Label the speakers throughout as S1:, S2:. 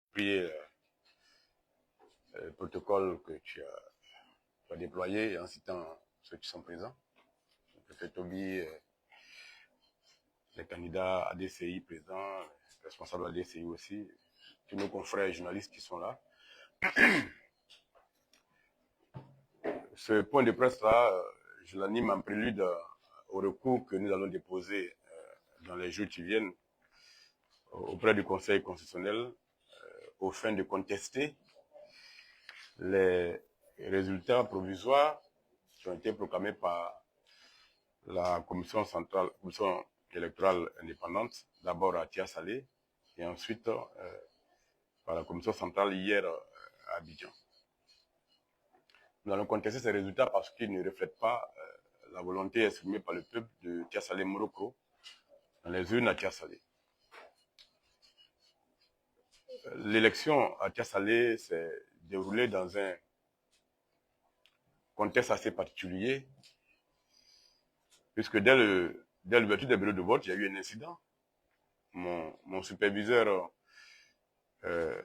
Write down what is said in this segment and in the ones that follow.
S1: approprié le protocole que tu as déployé en citant ceux qui sont présents. Le préfet Toby, les candidats ADCI présents, les responsables ADCI aussi, tous nos confrères journalistes qui sont là. Ce point de presse-là, je l'anime en prélude au recours que nous allons déposer dans les jours qui viennent auprès du Conseil constitutionnel aux fins de contester les résultats provisoires qui ont été proclamés par la commission centrale, commission électorale indépendante, d'abord à Tia-Salé et ensuite par la commission centrale hier à Abidjan. Nous allons contester ces résultats parce qu'ils ne reflètent pas la volonté exprimée par le peuple de Tia-Salé Morocco dans les urnes à Tia-Salé. L'élection à Tia-Salé s'est déroulée dans un contexte assez particulier, puisque dès l'ouverture des bureaux de vote, il y a eu un incident. Mon superviseur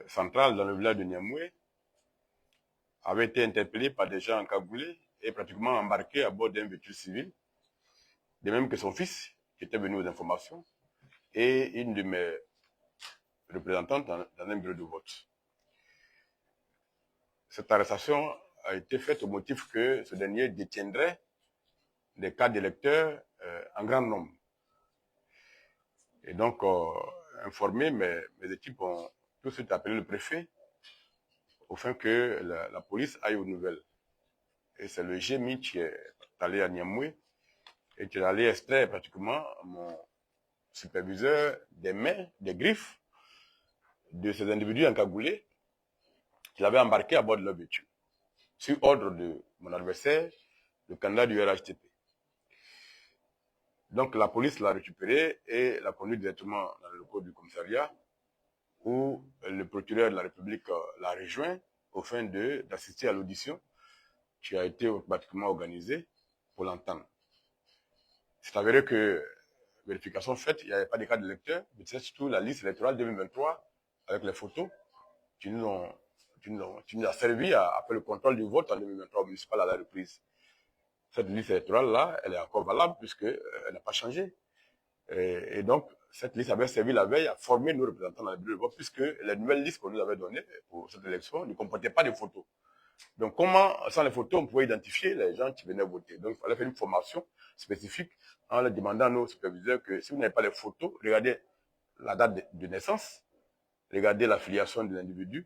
S1: central dans le village de Niamoué avait été interpellé par des gens encagoulés et pratiquement embarqué à bord d'un véhicule civil, de même que son fils, qui était venu aux informations, et une de mes représentantes dans un bureau de vote. Cette arrestation a été faite au motif que ce dernier détiendrait des cartes d'électeurs en grand nombre. Et donc, informé, mes équipes ont tout de suite appelé le préfet afin que la police aille aux nouvelles. Et c'est le GMI qui est allé à Niamoué et qui est allé extraire pratiquement mon superviseur des mains, des griffes de ces individus encagoulés qu'il avait embarqués à bord de leur véhicule, sur ordre de mon adversaire, le candidat du RHTP. Donc la police l'a récupéré et l'a conduit directement dans le locaux du commissariat où le procureur de la République l'a rejoint au fin d'assister à l'audition qui a été automatiquement organisée pour l'entendre. C'est avéré que, vérification faite, il n'y avait pas de carte d'électeur, mais c'est surtout la liste électorale 2023 avec les photos qui nous a servi après le contrôle du vote en 2023 au municipal à la reprise. Cette liste électorale-là, elle est encore valable puisqu'elle n'a pas changé. Et donc, cette liste avait servi la veille à former nos représentants dans les bureaux de vote puisque les nouvelles listes qu'on nous avait données pour cette élection ne comportaient pas de photos. Donc, comment, sans les photos, on pouvait identifier les gens qui venaient voter? Donc, il fallait faire une formation spécifique en leur demandant à nos superviseurs que si vous n'avez pas les photos, regardez la date de naissance, regardez l'affiliation de l'individu.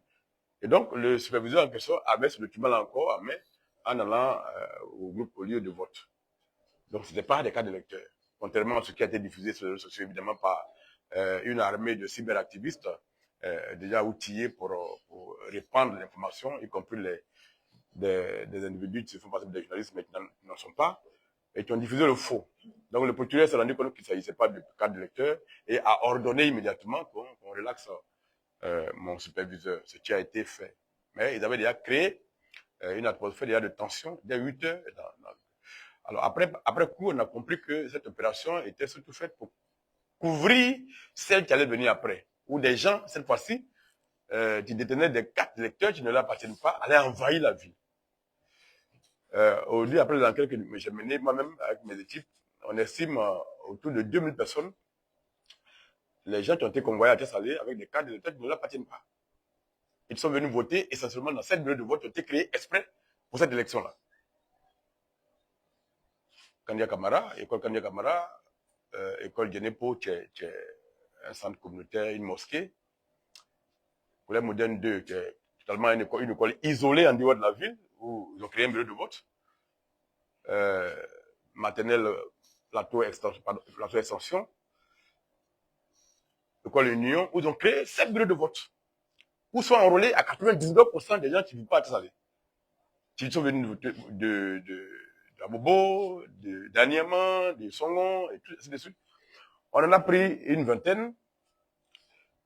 S1: Et donc, le superviseur en question avait ce document-là encore à main en allant au lieu de vote. Donc, ce n'était pas des cas d'électeurs. Contrairement à ce qui a été diffusé sur les réseaux sociaux, évidemment, par une armée de cyberactivistes déjà outillés pour répandre l'information, y compris des individus qui se font passer pour des journalistes, mais qui n'en sont pas, et qui ont diffusé le faux. Donc, le procureur s'est rendu compte qu'il ne s'agissait pas de cas d'électeurs et a ordonné immédiatement qu'on relaxe mon superviseur, ce qui a été fait. Mais ils avaient déjà créé une atmosphère déjà de tension dès 8 heures. Alors après coup, on a compris que cette opération était surtout faite pour couvrir celle qui allait venir après, où des gens, cette fois-ci, qui détenaient des cartes d'électeurs qui ne leur appartiennent pas, allaient envahir la ville. Aujourd'hui, après l'enquête que j'ai menée moi-même avec mes équipes, on estime autour de 2000 personnes, les gens qui ont été convoyés à Tia-Salé avec des cartes d'électeurs qui ne leur appartiennent pas. Ils sont venus voter essentiellement dans cette bureau de vote qui ont été créés exprès pour cette élection-là. Kandia Kamara, école Kandia Kamara, école Djenepo, qui est un centre communautaire, une mosquée. Collège moderne 2, qui est totalement une école isolée en dehors de la ville, où ils ont créé un bureau de vote. Maternelle, plateau extension. École Union, où ils ont créé 7 bureaux de vote, où sont enrôlés à 99% des gens qui ne vivent pas à Tia-Salé, qui sont venus d'Abobo, d'Aniama, de Songon, et tout, ainsi de suite. On en a pris une vingtaine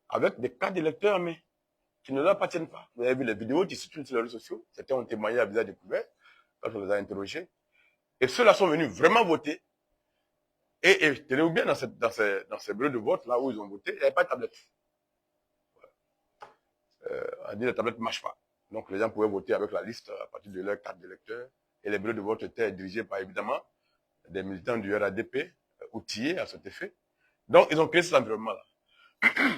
S1: avec des cartes d'électeurs, mais qui ne leur appartiennent pas. Vous avez vu les vidéos qui circulent sur les réseaux sociaux. Certains ont témoigné à visage découvert quand on les a interrogés. Et ceux-là sont venus vraiment voter. Et tenez-vous bien, dans ces bureaux de vote là où ils ont voté, il n'y avait pas de tablette. a dit que les tablettes ne marchent pas. Donc les gens pouvaient voter avec la liste à partir de leur carte d'électeur. Et les bureaux de vote étaient dirigés par, évidemment, des militants du RADP, outillés à cet effet. Donc ils ont créé cet environnement-là.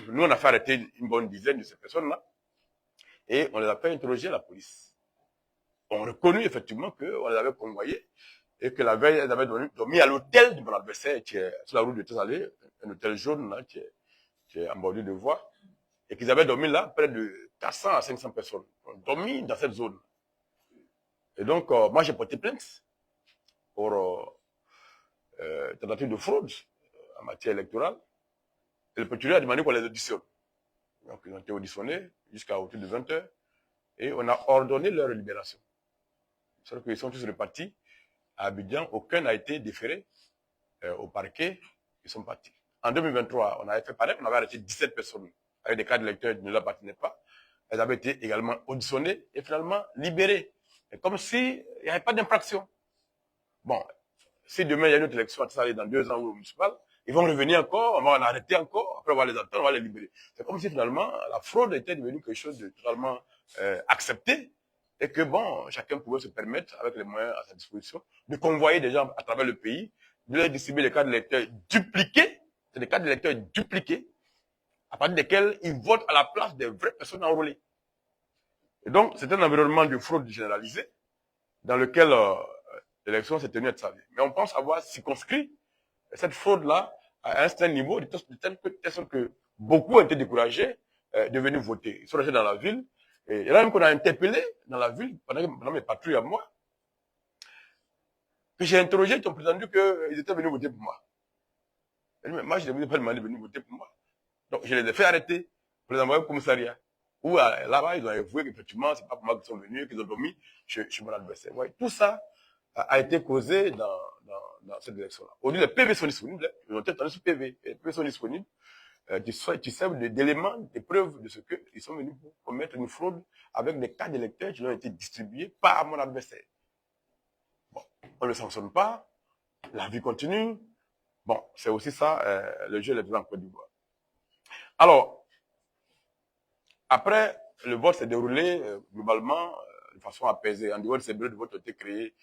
S1: Nous, on a fait arrêter une bonne dizaine de ces personnes-là. Et on les a fait interroger à la police. On a reconnu effectivement qu'on les avait convoyés et que la veille, elles avaient dormi à l'hôtel de mon adversaire qui est sur la route de Tessalé, un hôtel jaune là, qui est en bordure de voie, et qu'ils avaient dormi là près de 400 à 500 personnes. On a dormi dans cette zone. Et donc, moi, j'ai porté plainte pour tentative de fraude en matière électorale. Et le procureur a demandé qu'on les auditionne. Donc, ils ont été auditionnés jusqu'à autour de 20 heures et on a ordonné leur libération. C'est-à-dire qu'ils sont tous repartis à Abidjan. Aucun n'a été déféré au parquet. Ils sont partis. En 2023, on avait fait pareil. On avait arrêté 17 personnes avec des cas d'électeurs qui ne leur appartenaient pas. Elles avaient été également auditionnées et finalement libérées. Et comme s'il n'y avait pas d'infraction. Bon, si demain il y a une autre élection, ça dans 2 ans au municipal, ils vont revenir encore, on va en arrêter encore, après on va les attendre, on va les libérer. C'est comme si finalement la fraude était devenue quelque chose de totalement accepté et que bon, chacun pouvait se permettre, avec les moyens à sa disposition, de convoyer des gens à travers le pays, de leur distribuer des cartes d'électeurs dupliquées, c'est des cartes d'électeurs dupliquées, à partir desquelles ils votent à la place des vraies personnes enrôlées. Et donc, c'est un environnement de fraude généralisée dans lequel l'élection s'est tenue à Tsalé. Mais on pense avoir circonscrit cette fraude-là à un certain niveau, de telle sorte que beaucoup ont été découragés de venir voter. Ils sont restés dans la ville. Et il y en a même qu'on a interpellé dans la ville, pendant mes patrouilles à moi, que j'ai interrogé, qui ont prétendu qu'ils étaient venus voter pour moi. Et moi, je ne les ai pas demandé de venir voter pour moi. Donc, je les ai fait arrêter pour les envoyer au commissariat. Où là-bas, ils ont avoué qu'effectivement, c'est pas pour moi qu'ils sont venus, qu'ils ont dormi chez mon adversaire. Ouais, tout ça a été causé dans cette élection-là. Aujourd'hui, les PV sont disponibles. Ils ont été attendus sur PV. Les PV sont disponibles. Tu serves d'éléments, des preuves de ce qu'ils sont venus pour commettre une fraude avec des cartes d'électeurs qui ont été distribués par mon adversaire. Bon, on ne le sanctionne pas. La vie continue. Bon, c'est aussi ça, le jeu électoral en Côte d'Ivoire. Alors, après, le vote s'est déroulé globalement de façon apaisée. En dehors de ces bureaux de vote ont été créés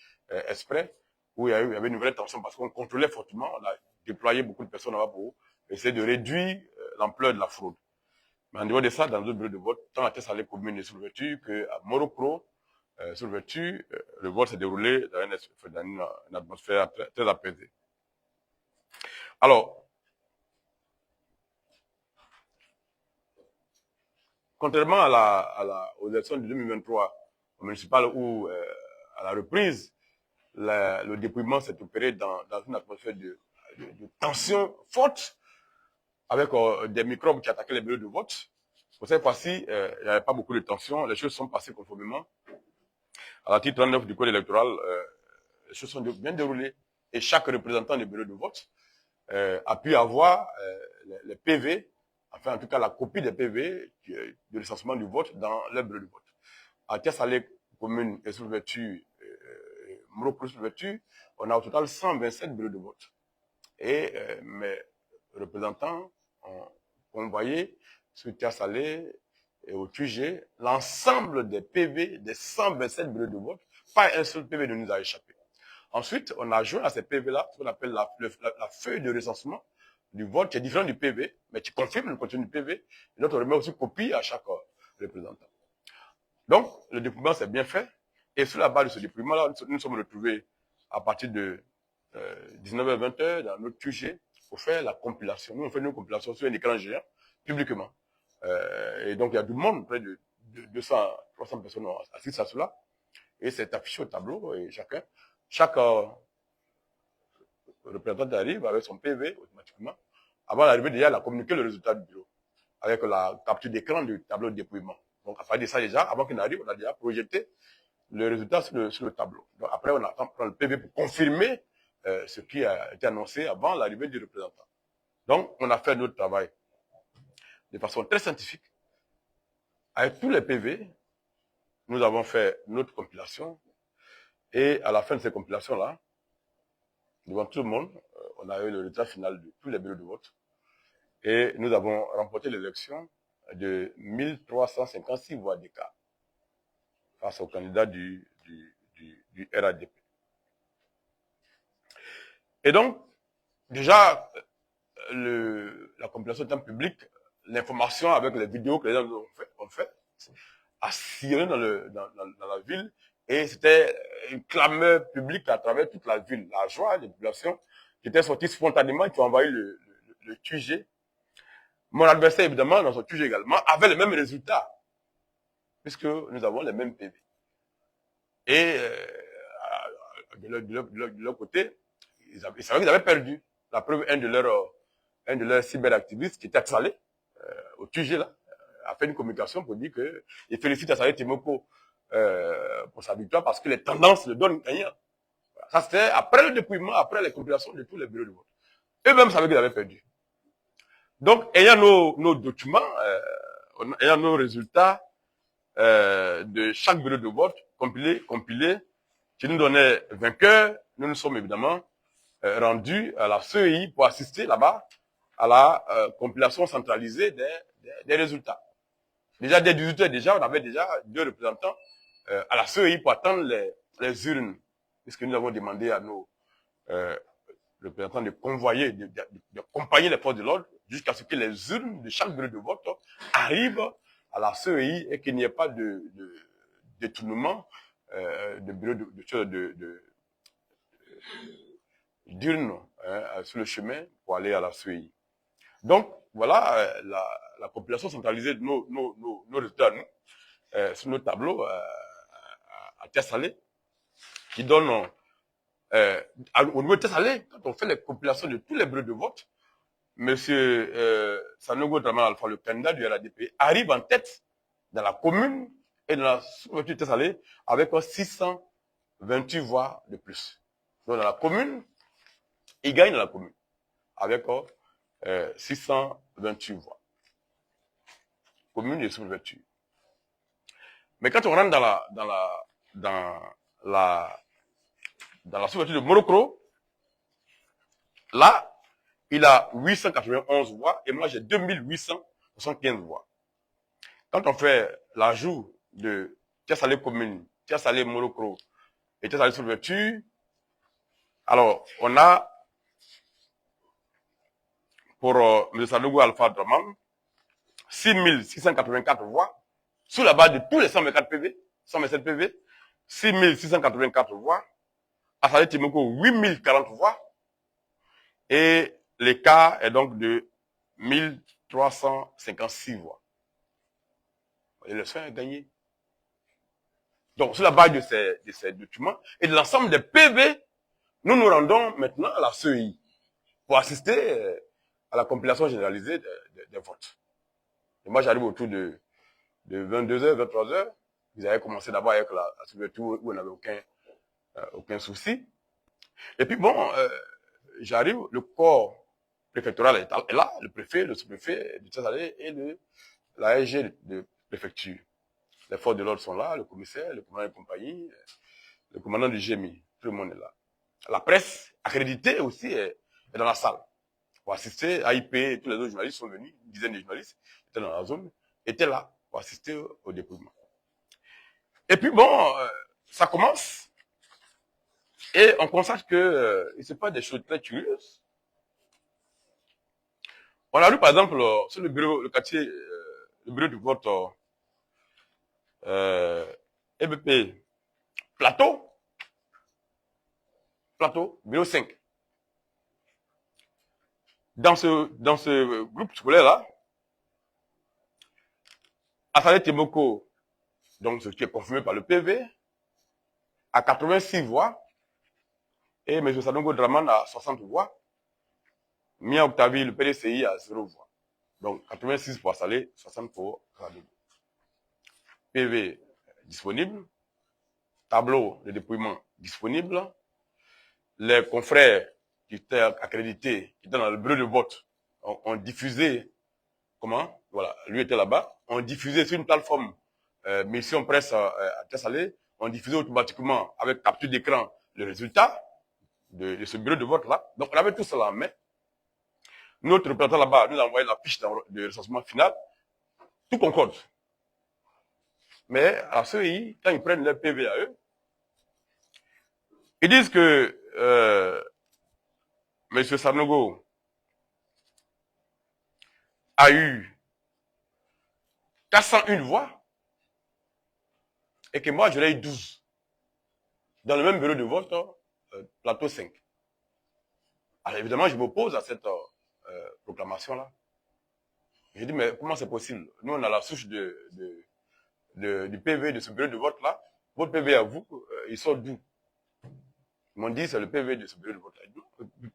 S1: exprès, où il y avait une vraie tension parce qu'on contrôlait fortement. On a déployé beaucoup de personnes là-bas pour essayer de réduire l'ampleur de la fraude. Mais en dehors de ça, dans d'autres bureaux de vote, tant à Tessalé commune et Sous-Vertu qu'à Morocco, Sous-Vertu, le vote s'est déroulé dans une atmosphère très, très apaisée. Alors, contrairement aux élections de 2023 au municipal où, à la reprise, le dépouillement s'est opéré dans une atmosphère de tension forte, avec des microbes qui attaquaient les bureaux de vote. Pour cette fois-ci, il n'y avait pas beaucoup de tension. Les choses sont passées conformément. À l'article 39 du Code électoral, les choses sont bien déroulées. Et chaque représentant des bureaux de vote a pu avoir les PV, enfin en tout cas la copie des PV de recensement du vote dans les bureaux de vote. À Tessalé commune et Sous-Vertu, Morocco Sous-Vertu, on a au total 127 bureaux de vote. Et mes représentants ont envoyé sur Tessalé et au QG l'ensemble des PV des 127 bureaux de vote. Pas un seul PV ne nous a échappé. Ensuite, on a joint à ces PV-là ce qu'on appelle la feuille de recensement du vote, qui est différent du PV, mais qui confirme le contenu du PV. Et donc, on remet aussi copie à chaque représentant. Donc, le dépouillement s'est bien fait. Et sur la base de ce dépouillement-là, nous nous sommes retrouvés à partir de 19h-20h dans notre QG pour faire la compilation. Nous, on fait une compilation sur un écran géant, publiquement. Et donc, il y a du monde, près de 200, 300 personnes assises à cela. Et c'est affiché au tableau, et chaque représentant arrive avec son PV automatiquement. Avant d'arriver, déjà, il a communiqué le résultat du bureau avec la capture d'écran du tableau de dépouillement. Donc, à partir de ça, déjà, avant qu'il n'arrive, on a déjà projeté le résultat sur le tableau. Donc, après, on attend prendre le PV pour confirmer ce qui a été annoncé avant l'arrivée du représentant. Donc, on a fait notre travail de façon très scientifique. Avec tous les PV, nous avons fait notre compilation. Et à la fin de ces compilations-là, devant tout le monde, on a eu le résultat final de tous les bureaux de vote. Et nous avons remporté l'élection de 1356 voix d'écart face au candidat du RADP. Et donc, déjà, la compilation d'un public, l'information avec les vidéos que les gens ont fait a sillonné dans la ville, et c'était une clameur publique à travers toute la ville. La joie des populations qui étaient sorties spontanément, qui ont envahi le QG. Mon adversaire, évidemment, dans son QG également, avait les mêmes résultats, puisque nous avons les mêmes PV. Et de leur côté, ils savaient qu'ils avaient perdu. La preuve, un de leurs cyberactivistes qui était installé au QG là, a fait une communication pour dire qu'il félicite Assalé Timoko pour sa victoire parce que les tendances le donnent gagnant. Ça, c'était après le dépouillement, après les compilations de tous les bureaux de vote. Eux-mêmes savaient qu'ils avaient perdu. Donc, ayant nos documents, ayant nos résultats de chaque bureau de vote compilés, qui nous donnait vainqueur, nous nous sommes évidemment rendus à la CEI pour assister là-bas à la compilation centralisée des résultats. Déjà, dès 18h, déjà, on avait déjà 2 représentants à la CEI pour attendre les urnes, puisque nous avons demandé à nos représentants de convoyer, d'accompagner les forces de l'ordre jusqu'à ce que les urnes de chaque bureau de vote arrivent à la CEI et qu'il n'y ait pas de détournement de bureau d'urnes sur le chemin pour aller à la CEI. Donc, voilà la population centralisée de nos résultats, sur nos tableaux à Tessalé, qui donne, au niveau de Tessalé, quand on fait les compilations de tous les bureaux de vote, M. Sanogo Draman Alpha, le candidat du RADP, arrive en tête dans la commune et dans la sous-préfecture de Tessalé avec 628 voix de plus. Donc, dans la commune, il gagne dans la commune avec 628 voix. Commune et sous-préfecture. Mais quand on rentre dans la sous-préfecture de Morocco, là, il a 891 voix et moi j'ai 2875 voix. Quand on fait l'ajout de Tessalé commune, Tessalé Morocco et Tessalé sous-préfecture, alors on a pour M. Sanogo Alpha Draman 6684 voix sous la base de tous les 124 PV, 127 PV, 6684 voix, Assalé Timoko 8040 voix, et l'écart est donc de 1356 voix. Et le soin est gagné. Donc, sur la base de ces documents et de l'ensemble des PV, nous nous rendons maintenant à la CEI pour assister à la compilation généralisée des votes. Et moi, j'arrive autour de 22h, 23h. Vous avez commencé d'abord avec la sous-préfecture où on n'avait aucun souci. Et puis bon, j'arrive, le corps préfectoral est là, le préfet, le sous-préfet du Tessalé et la SG de préfecture. Les forces de l'ordre sont là, le commissaire, le commandant de compagnie, le commandant du GMI, tout le monde est là. La presse accréditée aussi est dans la salle pour assister. AIP et tous les autres journalistes sont venus, une dizaine de journalistes étaient dans la zone, étaient là pour assister au dépouillement. Et puis bon, ça commence et on constate que il se passe des choses très curieuses. On a vu par exemple sur le bureau, le quartier, le bureau du vote EBP Plateau, bureau 5. Dans ce groupe scolaire-là, Assalé Timoko, donc ce qui est confirmé par le PV, a 86 voix, et M. Sanogo Draman a 60 voix. Mia Octavie, le PDCI, a 0 voix. Donc 86 pour Assalé, 60 pour Sanogo. PV disponible, tableau de dépouillement disponible. Les confrères qui étaient accrédités, qui étaient dans le bureau de vote, ont diffusé, comment? Voilà, lui était là-bas, ont diffusé sur une plateforme Mission Presse à Tessalé, ont diffusé automatiquement avec capture d'écran le résultat de ce bureau de vote-là. Donc on avait tout cela en main. Notre représentant là-bas nous a envoyé la fiche de recensement final Tout concorde. Mais à la CEI, quand ils prennent leur PV à eux, ils disent que M. Sanogo a eu 401 voix et que moi, j'aurais eu 12 dans le même bureau de vote, plateau 5. Alors évidemment, je m'oppose à cette proclamation-là. J'ai dit, mais comment c'est possible? Nous, on a la souche du PV de ce bureau de vote-là. Votre PV à vous, il sort d'où? Ils m'ont dit, c'est le PV de ce bureau de vote. Il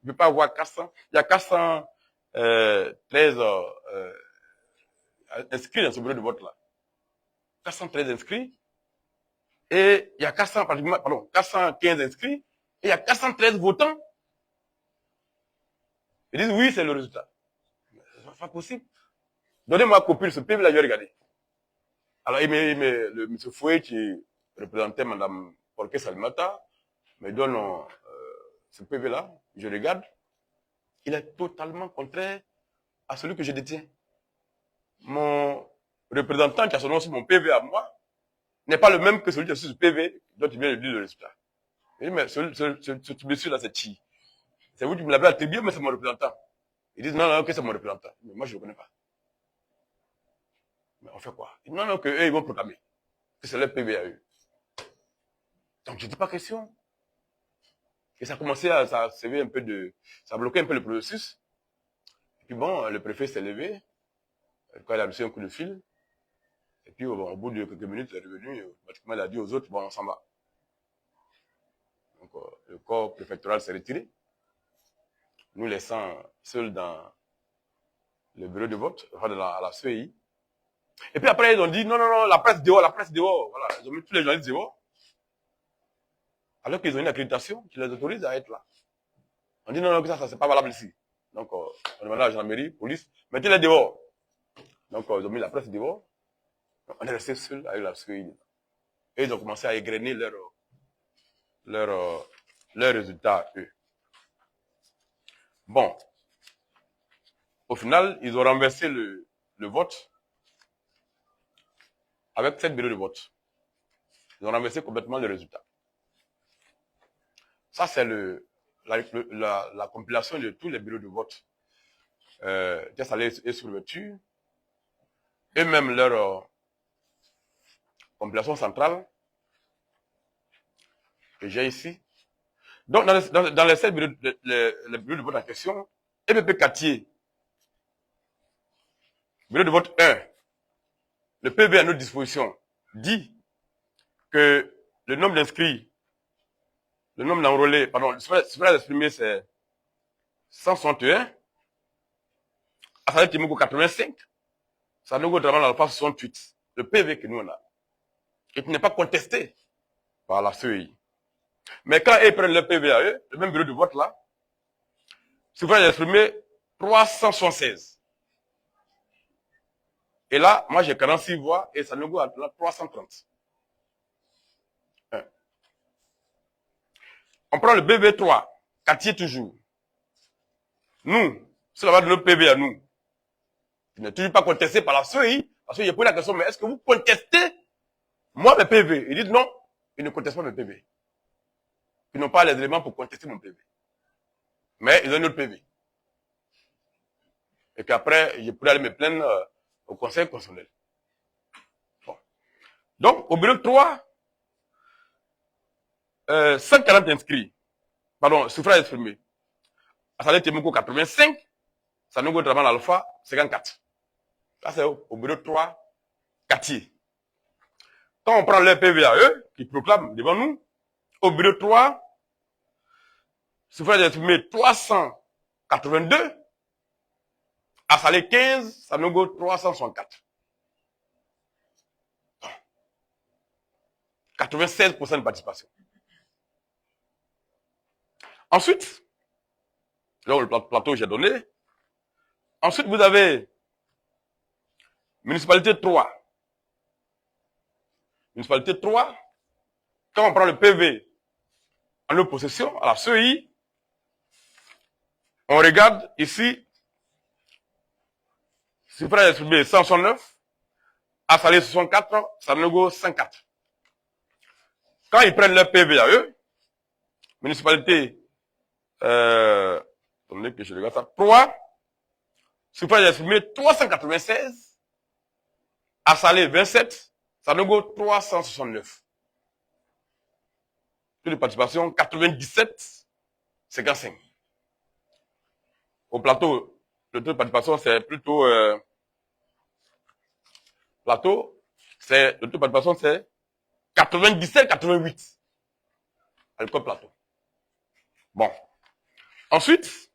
S1: ne peut pas avoir 400. Il y a 413 inscrits dans ce bureau de vote-là. 413 inscrits. Et il y a 415 inscrits. Et il y a 413 votants. Ils disent, oui, c'est le résultat. C'est pas possible. Donnez-moi copie de ce PV-là, je vais regarder. Alors, le M. Fouet, qui représentait Mme Porquet Salimata, me donne ce PV-là, je regarde. Il est totalement contraire à celui que je détiens. Mon représentant qui a son nom sur mon PV à moi n'est pas le même que celui qui a sur ce PV dont il vient de dire le résultat. Il dit, mais ce monsieur-là, c'est qui? C'est vous qui me l'avez attribué, mais c'est mon représentant. Ils disent, non, que c'est mon représentant. Mais moi, je ne le connais pas. Mais on fait quoi? Ils disent, non, qu'eux, ils vont proclamer que c'est leur PV à eux. Donc, je ne dis pas question. Et ça a commencé à, ça a bloqué un peu le processus. Et puis bon, le préfet s'est levé, quand il a reçu un coup de fil. Et puis, au bout de quelques minutes, il est revenu, pratiquement, il a dit aux autres, bon, on s'en va. Donc, le corps préfectoral s'est retiré, nous laissant seuls dans le bureau de vote, enfin, à la CEI. Et puis après, ils ont dit, non, la presse dehors, voilà. Ils ont mis tous les journalistes dehors. Alors qu'ils ont une accréditation qui les autorise à être là. On dit, non, que ça, c'est pas valable ici. Donc, on demande à la gendarmerie, police, mettez-les dehors. Donc, ils ont mis la presse dehors. Donc, on est resté seul avec la CEI. Et ils ont commencé à égrener leurs résultats, eux. Bon. Au final, ils ont renversé le vote avec 7 bureaux de vote. Ils ont renversé complètement le résultat. Ça, c'est la compilation de tous les bureaux de vote. Salé et Surverture. Et même leur compilation centrale que j'ai ici. Donc, dans les 7 bureaux, les bureaux de vote en question, EPP Quartier, bureau de vote 1, le PV à notre disposition dit que le nombre d'inscrits, le nombre d'enrôlés, pardon, le suffrage exprimé, c'est 161. Assalé Timoko 85. Sanogo Draman Alpha 68. Le PV que nous on a. Et qui n'est pas contesté par la CEI. Mais quand ils prennent le PV à eux, le même bureau de vote là, suffrage exprimé 376. Et là, moi j'ai 46 voix et Sanogo a 330. On prend le BB3, quartier toujours. Nous, cela va de notre PV à nous. Il n'est toujours pas contesté par la CEI, parce que j'ai posé la question, mais est-ce que vous contestez moi mes PV? Ils disent non, ils ne contestent pas mes PV. Ils n'ont pas les éléments pour contester mon PV. Mais ils ont notre PV. Et qu'après, je pourrais aller me plaindre au Conseil constitutionnel. Bon. Donc, au bureau 3, 140 inscrits. Pardon, suffrage exprimé. Assalé Temoko 85, Sanogo Draman Alpha 54. Ça, c'est au bureau 3, quartier. Quand on prend leur PV à eux, qui proclament devant nous, au bureau 3, suffrage exprimé 382, Assalé 15, Sanogo 364. 96% de participation. Ensuite, là, le plateau que j'ai donné. Ensuite, vous avez municipalité 3. Municipalité 3, quand on prend le PV en notre possession, à la CEI, on regarde ici, suffrage exprimé 169, à Salé 64, Sanogo 54. Quand ils prennent leur PV à eux, municipalité, attendez que je regarde ça, 3, suffrage exprimé 396, à Salé 27, Sanogo 369. Taux de participation 97, 55. Au plateau, le taux de participation, c'est plutôt, le taux de participation, c'est 97, 88. À l'école plateau. Bon. Ensuite,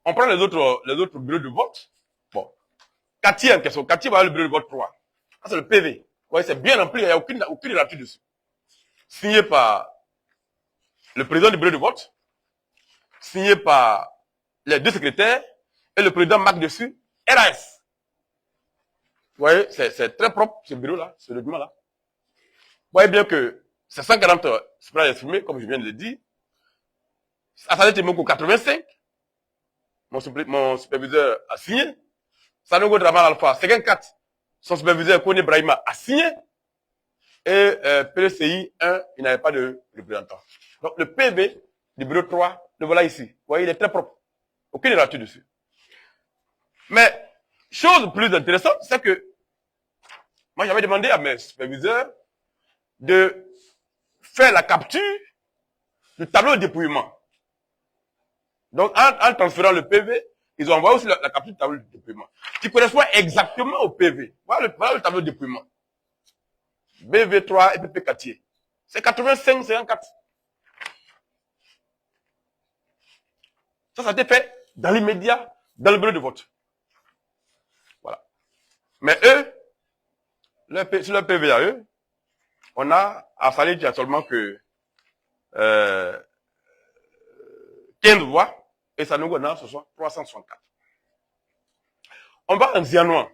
S1: on prend les autres bureaux de vote. Bon. Quartier en question. Quartier va avoir le bureau de vote 3. Ça, c'est le PV. Vous voyez, c'est bien rempli, il n'y a aucune rature dessus. Signé par le président du bureau de vote, signé par les 2 secrétaires, et le président marque dessus RAS. Vous voyez, c'est très propre, ce bureau-là, ce document-là. Vous voyez bien que c'est 140 suffrages exprimés, comme je viens de le dire. Assalé Timoko 85, mon superviseur a signé. Sanogo Draman Alpha 54, son superviseur Kone Brahima a signé. Et PLCI 1, il n'avait pas de représentant. Donc le PV du bureau 3, le voilà ici. Vous voyez, il est très propre. Aucune rature dessus. Mais, chose plus intéressante, c'est que moi j'avais demandé à mes superviseurs de faire la capture du tableau de dépouillement. Donc en transférant le PV, ils ont envoyé aussi la capture du tableau de dépouillement, qui correspond exactement au PV. Voilà le tableau de dépouillement. BV3 et PP quartier. C'est 85, 54. Ça a été fait dans l'immédiat, dans le bureau de vote. Voilà. Mais eux, sur leur PV à eux, on a à Salé, il y a seulement que 15 voix, et Sanogo, on a ce sont 364. On va en Zianouan.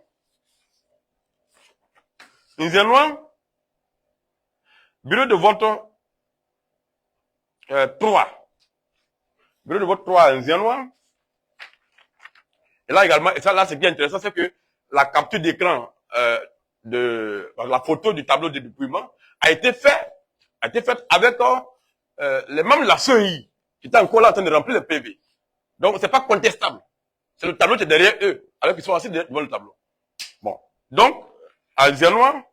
S1: En Zianouan, bureau de vote 3. Bureau de vote 3 en Zianouan. Et là également, et ça là, ce qui est intéressant, c'est que la capture d'écran de la photo du tableau de dépouillement a été faite avec les membres de la CEI qui étaient encore là en train de remplir le PV. Donc, c'est pas contestable. C'est le tableau qui est derrière eux, alors qu'ils sont assis devant le tableau. Bon. Donc, à Zianouan,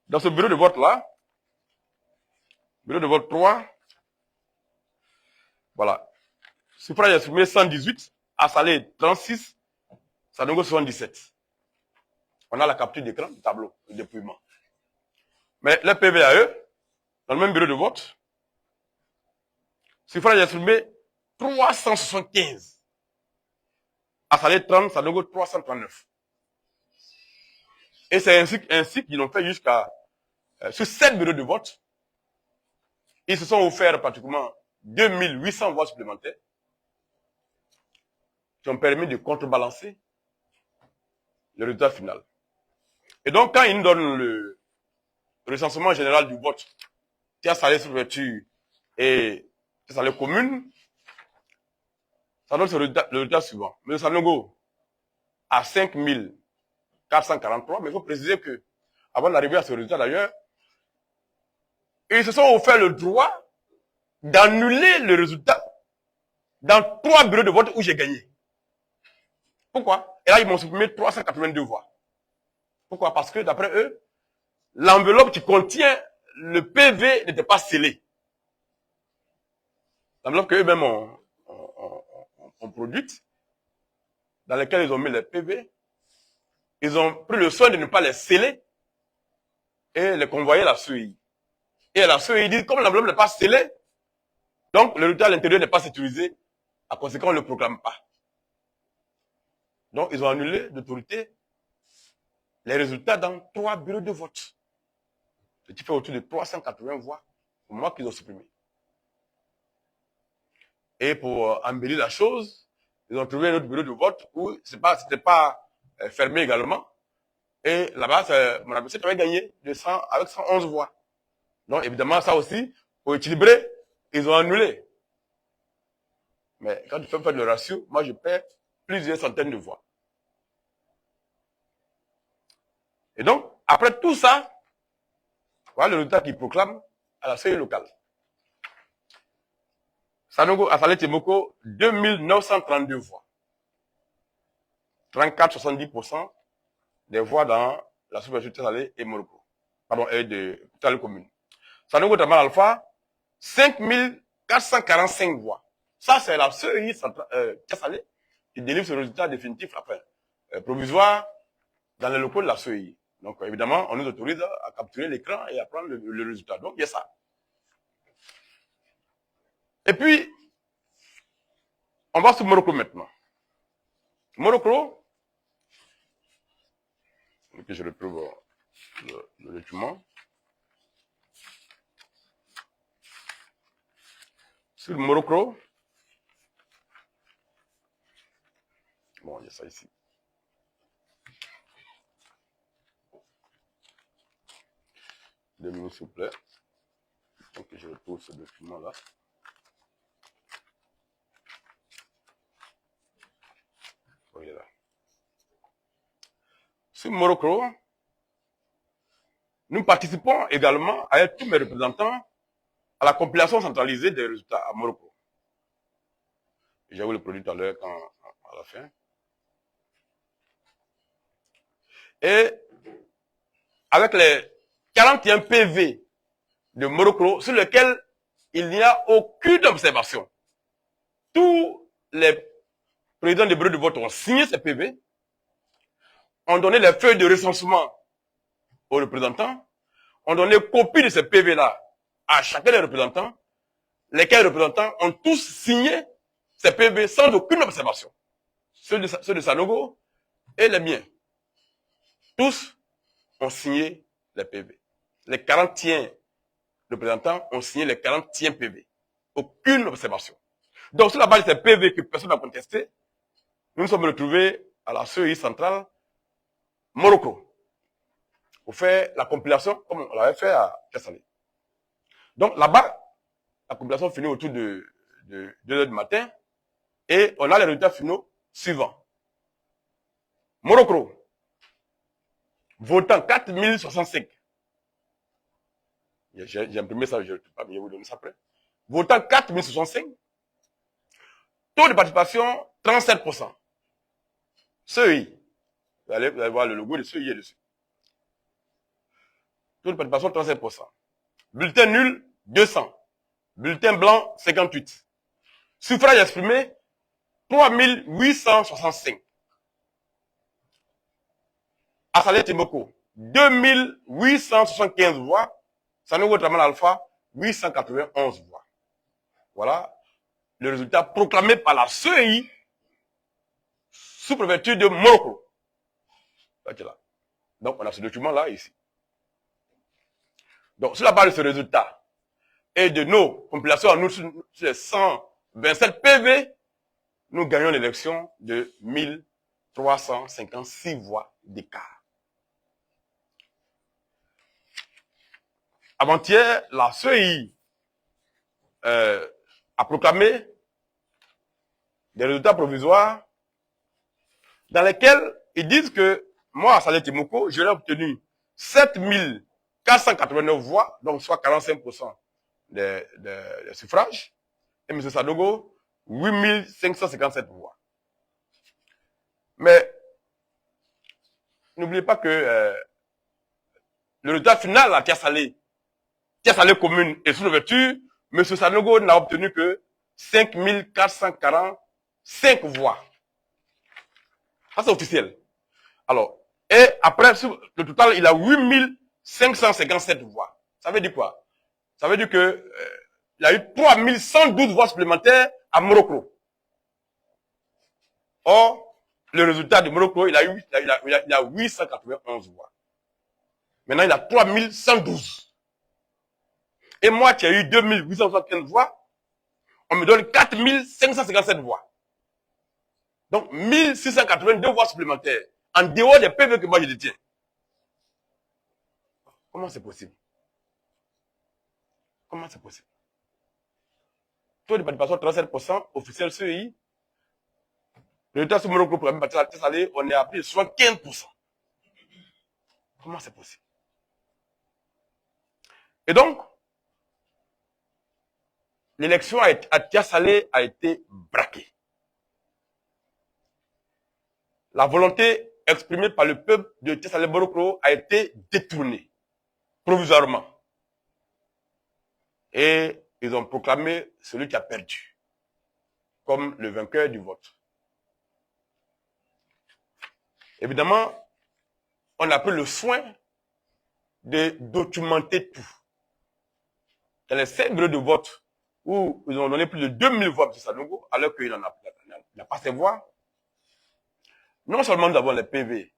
S1: dans ce bureau de vote-là, bureau de vote 3, voilà. Suffrage exprimé 118, à Salé 36, Sanogo 77. On a la capture d'écran du tableau de dépouillement. Mais le PV à eux, dans le même bureau de vote, suffrage exprimé 375. À Salé 30, Sanogo 339. Et c'est ainsi qu'ils l'ont fait jusqu'à sur 7 bureaux de vote. Ils se sont offerts pratiquement 2800 voix supplémentaires qui ont permis de contrebalancer le résultat final. Et donc, quand ils nous donnent le recensement général du vote, qui a Salé Sous-Préfecture et Salé Commune, ça donne le résultat suivant. M. Sanogo a 5443, mais il faut préciser que, avant d'arriver à ce résultat d'ailleurs, ils se sont offert le droit d'annuler le résultat dans 3 bureaux de vote où j'ai gagné. Pourquoi? Et là, ils m'ont supprimé 382 voix. Pourquoi? Parce que, d'après eux, l'enveloppe qui contient le PV n'était pas scellée. L'enveloppe qu'eux-mêmes ont produite, dans laquelle ils ont mis les PV, ils ont pris le soin de ne pas les sceller et les convoyer à la CEI. Et à la CEI, ils disent, comme l'enveloppe n'est pas scellée, donc le résultat à l'intérieur n'est pas sécurisé, à conséquent, on ne le proclame pas. Donc, ils ont annulé d'autorité les résultats dans 3 bureaux de vote. Ce qui fait autour de 380 voix au moment qu'ils ont supprimé. Et pour embellir la chose, ils ont trouvé un autre bureau de vote où c'était pas fermé également. Et là-bas, mon adversaire avait gagné avec 111 voix. Donc, évidemment, ça aussi, pour équilibrer, ils ont annulé. Mais quand tu fais faire le ratio, moi, je perds plusieurs centaines de voix. Après tout ça, voilà le résultat qu'il proclame à la CEI locale. Sanogo Assalé Timoko, 2932 voix. 34,70% des voix dans la sous-préfecture Tessalé et Morocco. Pardon, et de Tessalé commune. Sanogo Tamal Alpha, 5445 voix. Ça, c'est la CEI Tessalé qui délivre ce résultat définitif après, provisoire dans les locaux de la CEI. Donc, évidemment, on nous autorise à capturer l'écran et à prendre le résultat. Donc, il y a ça. Et puis, on va sur Morocco maintenant. Morocco, et puis je retrouve le document. Sur Morocco, bon, il y a ça ici. Deux minutes, s'il vous plaît. Donc, je retrouve ce document-là. Oh, il est là. Sur Morocco, nous participons également avec tous mes représentants à la compilation centralisée des résultats à Morocco. J'ai vu le produit tout à l'heure à la fin. Et avec les 41 PV de Morocco sur lesquels il n'y a aucune observation. Tous les présidents des bureaux de vote ont signé ces PV, ont donné les feuilles de recensement aux représentants, ont donné copie de ces PV-là à chacun des représentants, lesquels représentants ont tous signé ces PV sans aucune observation. Ceux de Sanogo et les miens. Tous ont signé les PV. Les 40e représentants ont signé les 40e PV. Aucune observation. Donc, sur la base de ces PV que personne n'a contesté, nous nous sommes retrouvés à la CEI centrale Morocco pour faire la compilation comme on l'avait fait à Tessalé. Donc, là-bas, la compilation finit autour de 2 h du matin et on a les résultats finaux suivants. Morocco, votant 4065. J'ai imprimé ça, je ne peux pas bien vous donner ça après. Votant 4065. Taux de participation, 37%. CEI. Vous allez voir le logo de CEI dessus. Taux de participation, 37%. Bulletin nul, 200. Bulletin blanc, 58. Suffrage exprimé, 3865. Assalé Timoko, 2875 voix. Sanogo Tramal Alpha, 891 voix. Voilà le résultat proclamé par la CEI sous préfecture de Morocco. Donc, on a ce document-là ici. Donc, sur la base de ce résultat et de nos compilations à nous sur les 127 PV, nous gagnons l'élection de 1356 voix d'écart. Avant-hier, la CEI a proclamé des résultats provisoires dans lesquels ils disent que moi, Assalé Timoko, j'aurais obtenu 7489 voix, donc soit 45% des suffrages, et M. Sanogo, 8557 voix. Mais n'oubliez pas que le résultat final à Tessalé commune et sous l'ouverture, M. Sanogo n'a obtenu que 5445 voix. Ça, c'est officiel. Alors, et après, le total, il a 8557 voix. Ça veut dire quoi? Ça veut dire que il y a eu 3112 voix supplémentaires à Morocco. Or, le résultat de Morocco, il a 891 voix. Maintenant, il a 3112. Et moi, qui ai eu 2875 voix, on me donne 4557 voix. Donc, 1682 voix supplémentaires, en dehors des PV que moi je détiens. Comment c'est possible? Comment c'est possible? Taux de participation 37%, officiel CEI. Le résultat sur Morocco, pour la même partie, on est à plus de 75%. Comment c'est possible? Et donc, l'élection à Tia-Salé a été braquée. La volonté exprimée par le peuple de Tia-Salé-Borokro a été détournée, provisoirement. Et ils ont proclamé celui qui a perdu comme le vainqueur du vote. Évidemment, on a pris le soin de documenter tout. Dans les 5 bureaux de vote où ils ont donné plus de 2000 voix à M. Sanogo, alors qu'il n'a pas ses voix, non seulement nous avons les PV,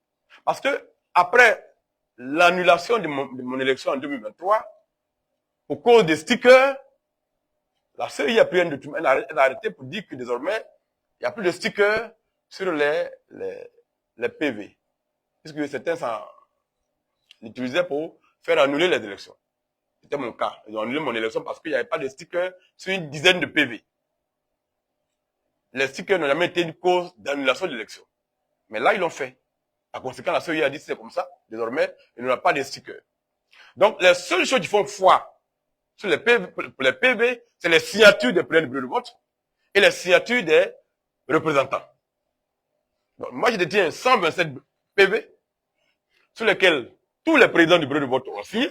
S1: parce que après l'annulation de mon élection en 2023, au cause des stickers, la CEI a pris un document, elle a arrêté pour dire que désormais, il n'y a plus de stickers sur les PV. Puisque certains l'utilisaient pour faire annuler les élections. C'était mon cas. Ils ont annulé mon élection parce qu'il n'y avait pas de stickers sur une dizaine de PV. Les stickers n'ont jamais été une cause d'annulation de l'élection. Mais là, ils l'ont fait. Par conséquent, la CEI a dit c'est comme ça. Désormais, il n'y aura pas de stickers. Donc, les seules choses qui font foi sur les PV, pour les PV, c'est les signatures des présidents du bureau de vote et les signatures des représentants. Donc, moi, je détiens 127 PV sur lesquels tous les présidents du bureau de vote ont signé,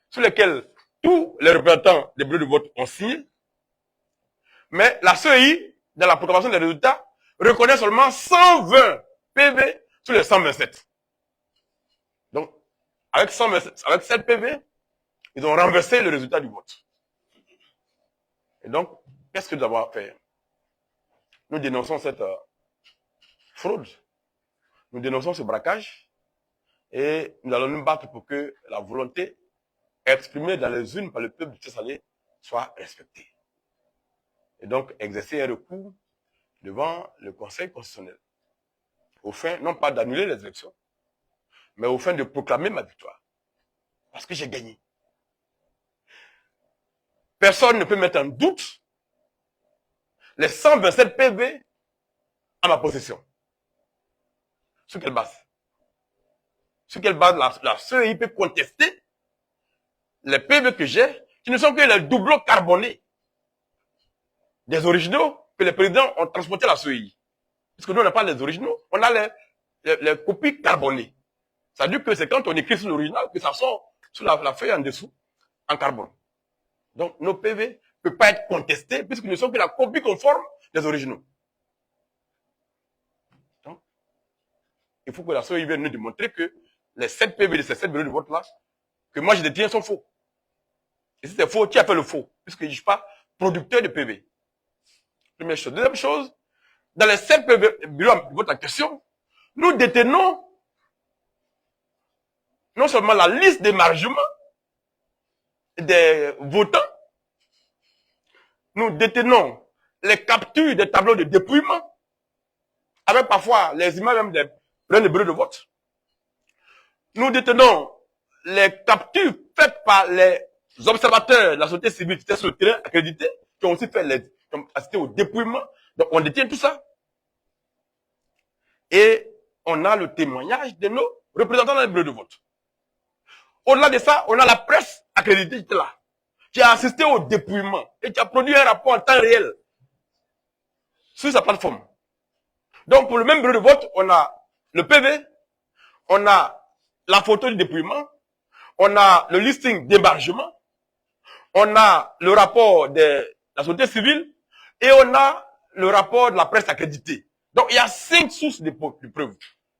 S1: sur lesquels tous les représentants des bureaux de vote ont signé. Mais la CEI, dans la proclamation des résultats, reconnaît seulement 120 PV sur les 127. Donc, avec 7 PV, ils ont renversé le résultat du vote. Et donc, qu'est-ce que nous avons fait? Nous dénonçons cette fraude. Nous dénonçons ce braquage. Et nous allons nous battre pour que la volonté exprimée dans les urnes par le peuple de Tia-Salé soit respectée. Et donc, exercer un recours devant le Conseil constitutionnel. Au fin, non pas d'annuler les élections, mais au fin de proclamer ma victoire. Parce que j'ai gagné. Personne ne peut mettre en doute les 127 PV à ma possession. Sur quelle base? Sur quelle base la CEI peut contester les PV que j'ai, qui ne sont que les doublons carbonés des originaux que les présidents ont transportés à la CEI. Parce que nous, on n'a pas les originaux, on a les copies carbonées. Ça veut dire que c'est quand on écrit sur l'original que ça sort sur la feuille en dessous, en carbone. Donc, nos PV ne peuvent pas être contestés puisqu'ils ne sont que la copie conforme des originaux. Donc, il faut que la CEI vienne nous démontrer que les 7 PV de ces 7 bureaux de vote-là, que moi je détiens, sont faux. Et si c'est faux, qui a fait le faux? Puisque je ne suis pas producteur de PV. Première chose. Deuxième chose, dans les 7 PV, bureaux de vote en question, nous détenons non seulement la liste d'émargement des votants, nous détenons les captures des tableaux de dépouillement, avec parfois les images même des bureaux de vote. Nous détenons les captures faites par les observateurs de la société civile qui étaient sur le terrain accrédités, qui ont aussi assisté au dépouillement. Donc on détient tout ça. Et on a le témoignage de nos représentants dans les bureaux de vote. Au-delà de ça, on a la presse accréditée qui était là, qui a assisté au dépouillement et qui a produit un rapport en temps réel sur sa plateforme. Donc pour le même bureau de vote, on a le PV, on a la photo du dépouillement, on a le listing d'émargement, on a le rapport de la société civile et on a le rapport de la presse accréditée. Donc il y a 5 sources de preuves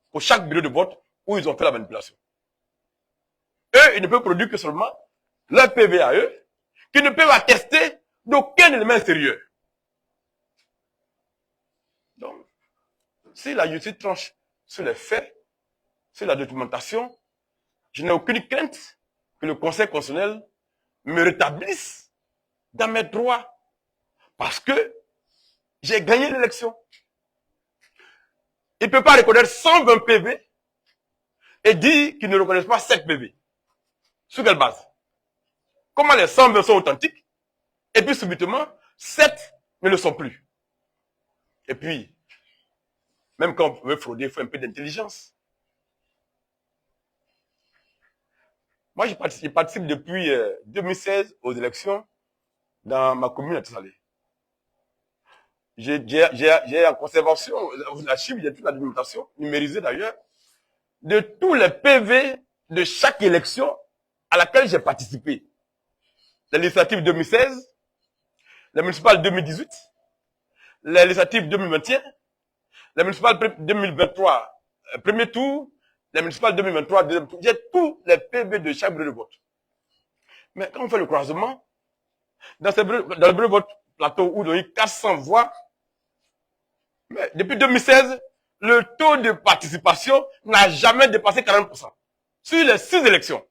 S1: pour chaque bureau de vote où ils ont fait la manipulation. Eux, ils ne peuvent produire que seulement leur PV à eux, qui ne peuvent attester d'aucun élément extérieur. Donc, si la justice tranche sur les faits, sur la documentation, je n'ai aucune crainte que le Conseil constitutionnel me rétablisse dans mes droits. Parce que j'ai gagné l'élection. Il ne peut pas reconnaître 120 PV et dire qu'il ne reconnaît pas 7 PV. Sur quelle base? Comment les 120 sont authentiques et puis subitement, 7 ne le sont plus. Et puis, même quand on veut frauder, il faut un peu d'intelligence. Moi, je participe depuis 2016 aux élections dans ma commune à Tessalé. J'ai en conservation l'archive, j'ai toute la documentation, numérisée d'ailleurs, de tous les PV de chaque élection à laquelle j'ai participé. Les législatives 2016, les municipales 2018, les législatives 2021, les municipales 2023, premier tour, les municipales 2023, deuxième tour. J'ai tous les PV de chaque bureau de vote. Mais quand on fait le croisement, dans le bureau de vote plateau où il y a eu 400 voix, mais depuis 2016, le taux de participation n'a jamais dépassé 40% sur les 6 élections.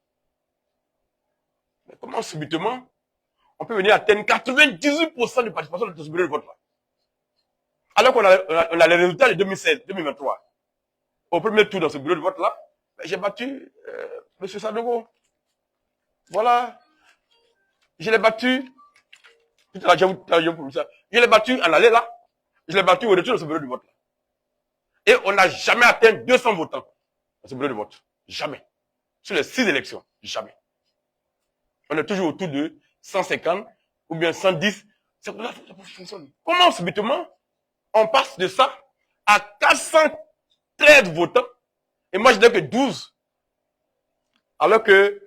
S1: Mais comment subitement on peut venir atteindre 98% de participation dans ce bureau de vote là? Alors qu'on a les résultats de 2016, 2023. Au premier tour dans ce bureau de vote là, j'ai battu M. Sadogo. Voilà. Je l'ai battu. Je l'ai battu en aller là. Je l'ai battu au retour de ce bureau de vote là. Et on n'a jamais atteint 200 votants dans ce bureau de vote. Jamais. Sur les 6 élections. Jamais. On est toujours autour de 150 ou bien 110. C'est comme ça que ça fonctionne. Comment subitement on passe de ça à 413 votants et moi je n'ai que 12. Alors que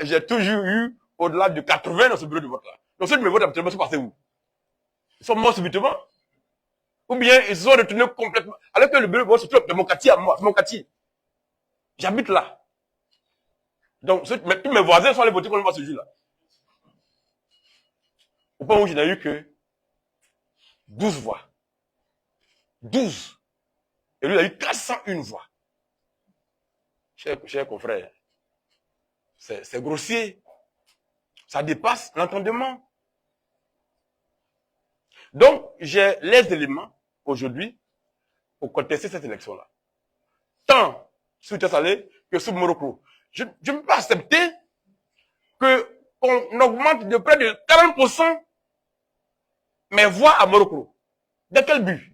S1: j'ai toujours eu au-delà de 80 dans ce bureau de vote là. Donc ceux qui me votent habituellement sont passés où? Ils sont morts subitement. Ou bien ils se sont retournés complètement. Alors que le bureau de vote, c'est tout de mon quartier à moi, c'est mon quartier. J'habite là. Donc tous mes voisins sont allés voter contre moi ce jour-là. Au point où je n'ai eu que 12 voix. 12. Et lui, il a eu 401 voix. Chers confrères, c'est grossier. Ça dépasse l'entendement. Donc, j'ai les éléments aujourd'hui pour contester cette élection-là. Tant sur Tessalé que sur Morocco. Je ne peux pas accepter qu'on augmente de près de 40% mes voix à Morocco. De quel but?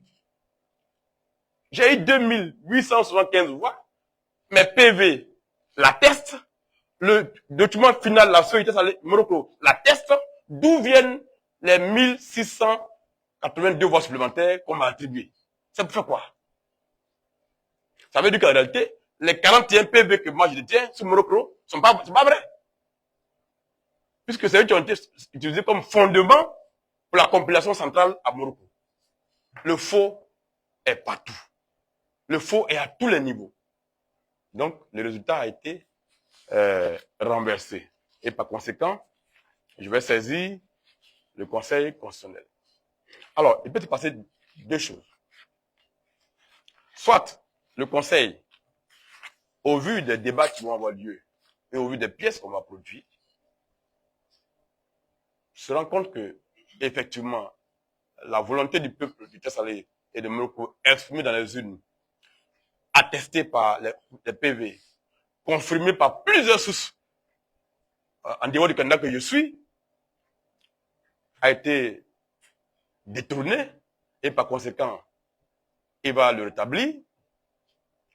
S1: J'ai eu 2875 voix. Mes PV l'attestent. Le document final, la société Morocco l'atteste. D'où viennent les 1682 voix supplémentaires qu'on m'a attribuées? Ça pour faire quoi? Ça veut dire qu'en réalité, les 41 PV que moi je détiens sur Morocco sont pas vrais. Puisque c'est eux qui ont été utilisés comme fondement pour la compilation centrale à Morocco. Le faux est partout. Le faux est à tous les niveaux. Donc, le résultat a été renversé. Et par conséquent, je vais saisir le Conseil constitutionnel. Alors, il peut se passer deux choses. Soit le Conseil, au vu des débats qui vont avoir lieu et au vu des pièces qu'on va produire, se rend compte que, effectivement, la volonté du peuple du Tessalé et de Morocco exprimée dans les urnes, attestée par les PV, confirmée par plusieurs sources en dehors du candidat que je suis, a été détourné et par conséquent, il va le rétablir.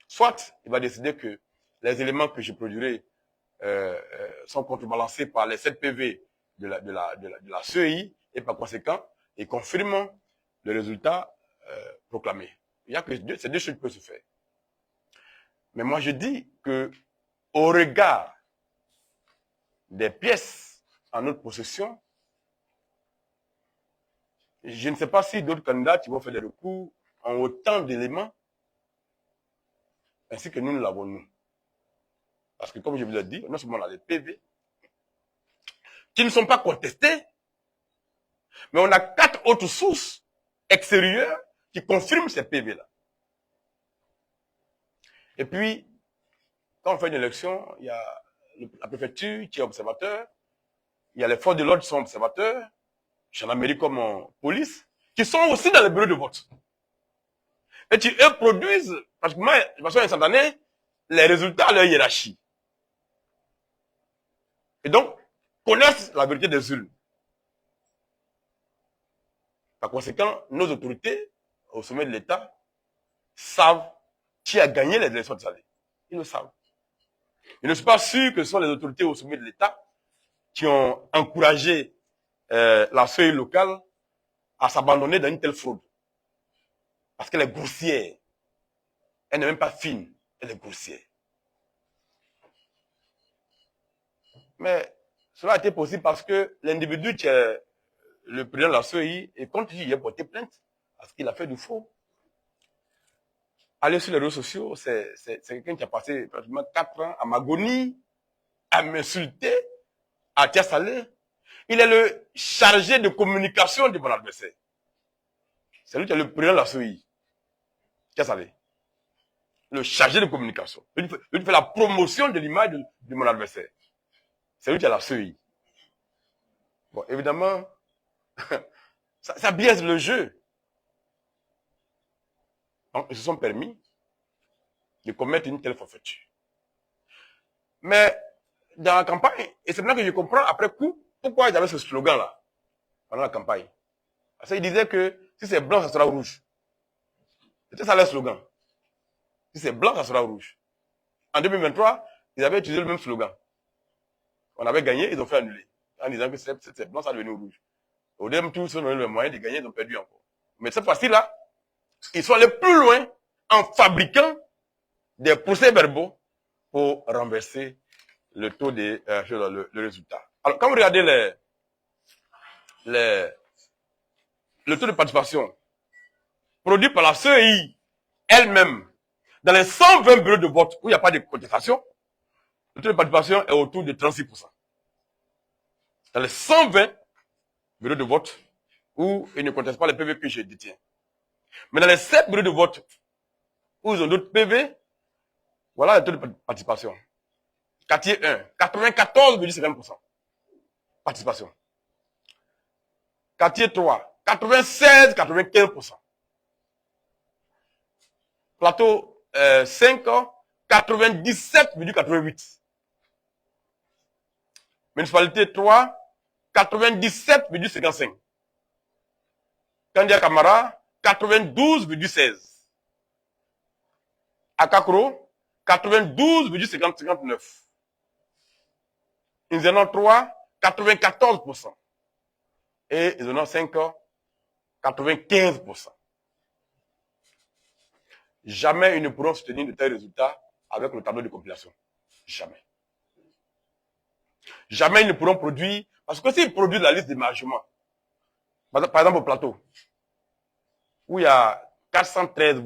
S1: Soit il va décider que les éléments que je produirai sont contrebalancés par les 7 PV de la CEI et par conséquent, ils confirment le résultat proclamé. Il y a que ces deux choses qui peuvent se faire. Mais moi, je dis que au regard des pièces en notre possession, je ne sais pas si d'autres candidats qui vont faire des recours ont autant d'éléments ainsi que nous l'avons nous. Parce que comme je vous l'ai dit, non seulement on a les PV qui ne sont pas contestés, mais on a 4 autres sources extérieures qui confirment ces PV-là. Et puis, quand on fait une élection, il y a la préfecture qui est observateur, il y a les forces de l'ordre qui sont observateurs, gendarmerie comme police, qui sont aussi dans les bureaux de vote. Et qui, eux, produisent, pratiquement, de façon instantanée, les résultats à leur hiérarchie. Et donc, connaissent la vérité des urnes. Par conséquent, nos autorités, au sommet de l'État, savent qui a gagné les élections de Salé. Ils le savent. Je ne suis pas sûr que ce sont les autorités au sommet de l'État qui ont encouragé la CEI locale à s'abandonner dans une telle fraude. Parce qu'elle est grossière. Elle n'est même pas fine, elle est grossière. Mais cela a été possible parce que l'individu qui est le président de la CEI, et quand il a porté plainte, parce qu'il a fait du faux, aller sur les réseaux sociaux, c'est quelqu'un qui a passé pratiquement 4 ans à m'agonie, à m'insulter, à Tiasalé. Il est le chargé de communication de mon adversaire. C'est lui qui est le président de la CEI. Tiasalé. Le chargé de communication. Lui fait la promotion de l'image de mon adversaire. C'est lui qui a la CEI. Bon, évidemment, ça biaise le jeu. Donc, ils se sont permis de commettre une telle forfaiture. Mais, dans la campagne, et c'est maintenant que je comprends après coup, pourquoi ils avaient ce slogan-là, pendant la campagne. Parce qu'ils disaient que si c'est blanc, ça sera rouge. C'était ça leur slogan. Si c'est blanc, ça sera rouge. En 2023, ils avaient utilisé le même slogan. On avait gagné, ils ont fait annuler. En disant que c'est blanc, ça devenu rouge. Au deuxième tour, ils ont donné le moyen de gagner, ils ont perdu encore. Mais cette fois-ci-là, ils sont allés plus loin en fabriquant des procès-verbaux pour renverser le taux de le résultat. Alors, quand vous regardez le taux de participation produit par la CEI elle-même, dans les 120 bureaux de vote où il n'y a pas de contestation, le taux de participation est autour de 36%. Dans les 120 bureaux de vote où ils ne contestent pas les PV que je détiens. Mais dans les 7 bureaux de vote où ils ont d'autres PV, voilà le taux de participation. Quartier 1, 94,50%. Participation. Quartier 3, 96,95%. Plateau 5, 97,88%. Municipalité 3, 97,55%. Kandia Camara, 92,16%. Akakro, 92,59%. Inzenon 3, 94%. Et Inzenon 5, 95%. Jamais ils ne pourront soutenir de tels résultats avec le tableau de compilation. Jamais. Jamais ils ne pourront produire, parce que s'ils produisent la liste d'émargement, par exemple au plateau, où il y a 413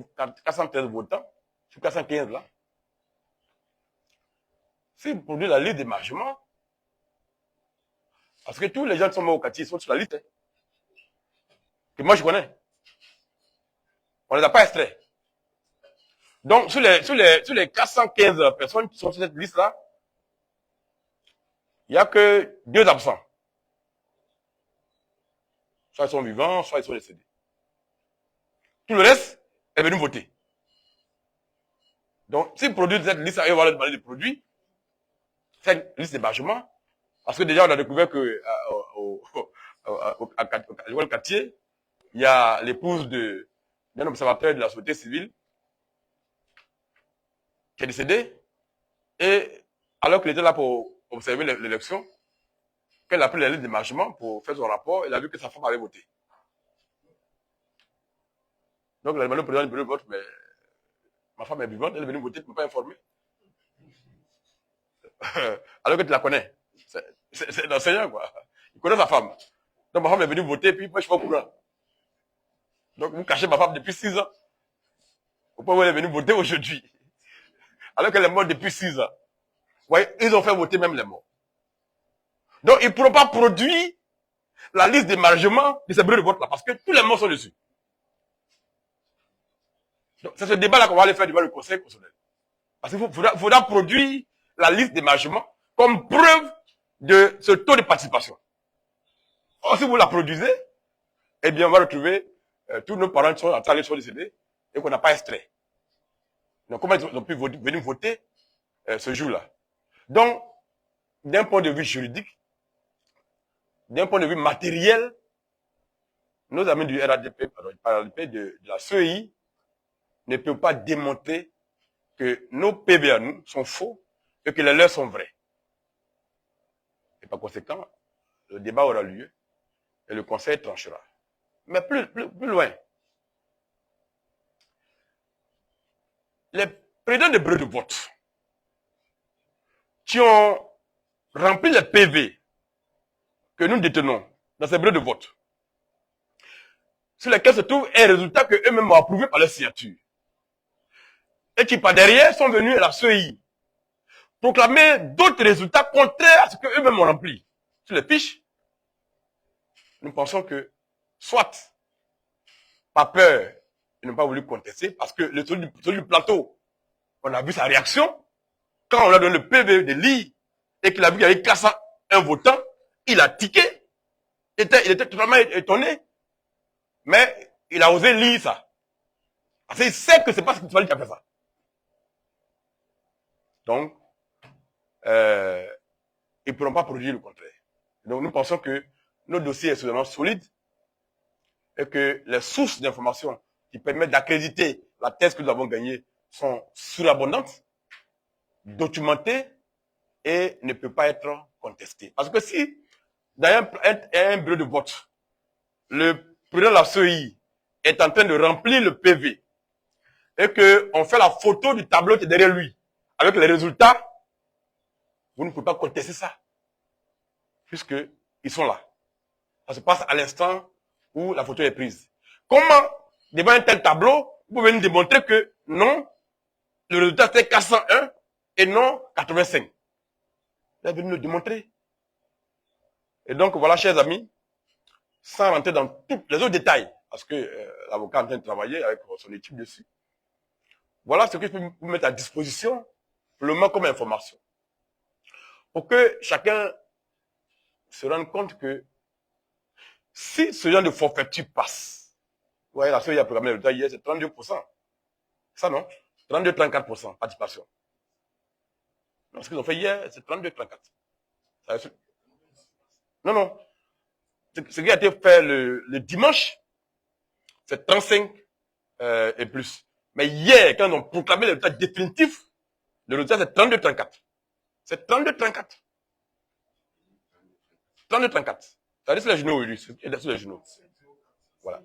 S1: votants, sur 415 là, s'ils produisent la liste d'émargement, parce que tous les gens qui sont morts au quartier sont sur la liste, hein, que moi je connais. On ne les a pas extraits. Donc, sur les 415 personnes qui sont sur cette liste-là, il n'y a que 2 absents. Soit ils sont vivants, soit ils sont décédés. Tout le reste est venu voter. Donc, s'ils produisent cette liste, ils vont leur demander de produire cette liste d'hébergement, parce que déjà, on a découvert que au quartier, il y a l'épouse d'un observateur de la société civile qui est décédé, et alors qu'il était là pour observer l'élection, qu'elle a pris la liste d'émargement pour faire son rapport, elle a vu que sa femme avait voté. Donc, elle a demandé au président du vote, mais ma femme est vivante, elle est venue voter, tu ne m'as pas informé. Alors que tu la connais. C'est l'enseignant, quoi. Il connaît sa femme. Donc, ma femme est venue voter, puis moi, je suis pas au courant. Donc, vous cachez ma femme depuis 6 ans. Pourquoi elle est venue voter aujourd'hui? Alors qu'elle est morte depuis 6 ans. Vous voyez, ils ont fait voter même les morts. Donc, ils ne pourront pas produire la liste d'émargement de ces bureaux de vote-là, parce que tous les morts sont dessus. Donc, c'est ce débat-là qu'on va aller faire devant le Conseil constitutionnel. Parce qu'il faudra produire la liste d'émargement comme preuve de ce taux de participation. Or, si vous la produisez, eh bien, on va retrouver tous nos parents qui sont en train de décédés et qu'on n'a pas extrait. Donc, comment ils ont pu venir voter ce jour-là? Donc, d'un point de vue juridique, d'un point de vue matériel, nos amis du RADP, de la CEI, ne peuvent pas démontrer que nos PV à nous sont faux et que les leurs sont vrais. Et par conséquent, le débat aura lieu et le conseil tranchera. Mais plus loin, les présidents de bureaux de vote qui ont rempli les PV que nous détenons dans ces bureaux de vote, sur lesquels se trouve un résultat que eux-mêmes ont approuvé par leur signature, et qui par derrière sont venus à la CEI proclamer d'autres résultats contraires à ce qu'eux-mêmes ont rempli sur les fiches. Nous pensons que, soit, par peur, ils n'ont pas voulu contester, parce que celui du plateau, on a vu sa réaction, quand on a donné le PV de lire, et qu'il a vu qu'il y avait cassé un votant, il a tiqué, il était totalement étonné, mais il a osé lire ça. Parce qu'il sait que c'est pas ce qu'il fallait qui a fait ça. Donc, ils ne pourront pas produire le contraire. Donc, nous pensons que notre dossier est suffisamment solide et que les sources d'informations qui permettent d'accréditer la thèse que nous avons gagnée sont surabondantes, documentées et ne peuvent pas être contestées. Parce que si, dans un bureau de vote, le président de la CEI est en train de remplir le PV et qu'on fait la photo du tableau qui est derrière lui avec les résultats, vous ne pouvez pas contester ça, puisqu'ils sont là. Ça se passe à l'instant où la photo est prise. Comment, devant un tel tableau, vous pouvez nous démontrer que non, le résultat c'est 401 et non 85? Vous allez nous le démontrer. Et donc, voilà, chers amis, sans rentrer dans tous les autres détails, parce que l'avocat est en train de travailler avec son équipe dessus, voilà ce que je peux vous mettre à disposition, pour le moment comme information. Pour que chacun se rende compte que si ce genre de forfaiture passe, vous voyez, la CEI a programmé le résultat hier, c'est 32%. Ça, non? 32-34% participation. Non, ce qu'ils ont fait hier, c'est 32-34. Non, non. Ce qui a été fait le dimanche, c'est 35 et plus. Mais hier, quand ils ont proclamé le résultat définitif, le résultat c'est 32-34. C'est 32-34. 32-34. Ça dit sur les genoux aujourd'hui. C'est sur les genoux. Voilà.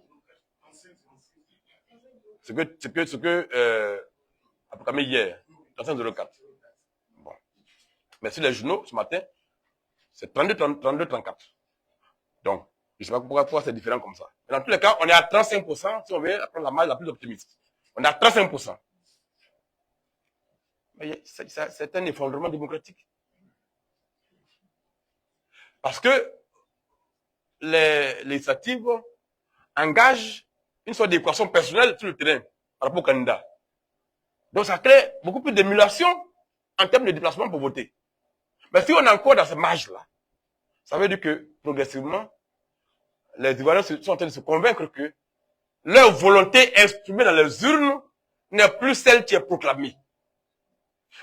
S1: Ce que a proclamé hier, 35-04. Bon. Mais sur les genoux, ce matin, c'est 32-34. Donc, je ne sais pas pourquoi c'est différent comme ça. Mais dans tous les cas, on est à 35% si on veut prendre la marge la plus optimiste. On est à 35%. Mais c'est un effondrement démocratique. Parce que les législatives engagent une sorte d'équation personnelle sur le terrain par rapport au candidat. Donc ça crée beaucoup plus d'émulation en termes de déplacement pour voter. Mais si on est encore dans ce marge-là, ça veut dire que progressivement, les Ivoiriens sont en train de se convaincre que leur volonté exprimée dans les urnes n'est plus celle qui est proclamée.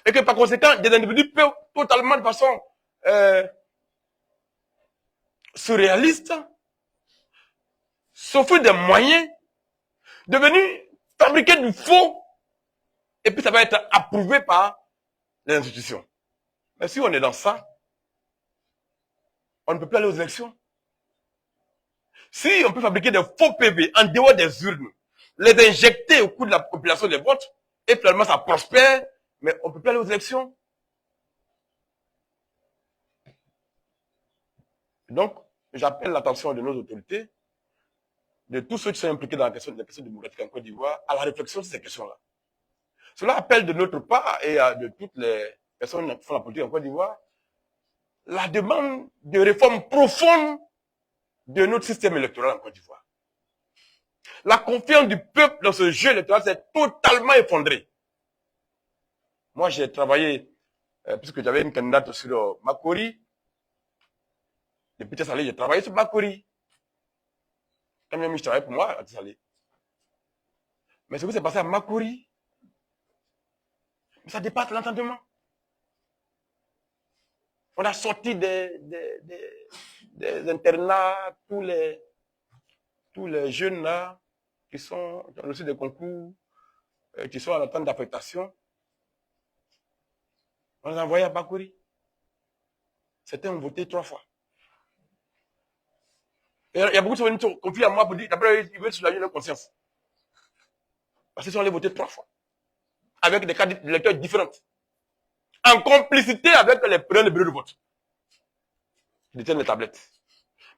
S1: Et que par conséquent, des individus peuvent totalement de façon surréaliste s'offrir des moyens de venir fabriquer du faux et puis ça va être approuvé par les institutions. Mais si on est dans ça, on ne peut plus aller aux élections. Si on peut fabriquer des faux PV en dehors des urnes, les injecter au cours de la population des votes, et finalement ça prospère, mais on ne peut plus aller aux élections. Donc, j'appelle l'attention de nos autorités, de tous ceux qui sont impliqués dans la question démocratique en Côte d'Ivoire, à la réflexion sur ces questions-là. Cela appelle de notre part et de toutes les personnes qui font la politique en Côte d'Ivoire, la demande de réforme profonde de notre système électoral en Côte d'Ivoire. La confiance du peuple dans ce jeu électoral s'est totalement effondrée. Moi, j'ai travaillé, puisque j'avais une candidate sur Makori, depuis Tessalé, j'ai travaillé sur Makori. Quand même, je travaillais pour moi à Tessalé. Mais ce qui s'est passé à Makori, ça dépasse l'entendement. On a sorti des internats, tous les jeunes là, qui ont reçu des concours, qui sont en attente d'affectation. On les a envoyés à Bakouri. Certains ont voté 3 fois. Et il y a beaucoup de gens qui ont confié à moi pour dire, d'après, ils veulent soulager leur conscience. Parce qu'ils sont allés voter 3 fois. Avec des cartes d'électeurs différentes. En complicité avec les preneurs de bureau de vote. Ils détiennent les tablettes.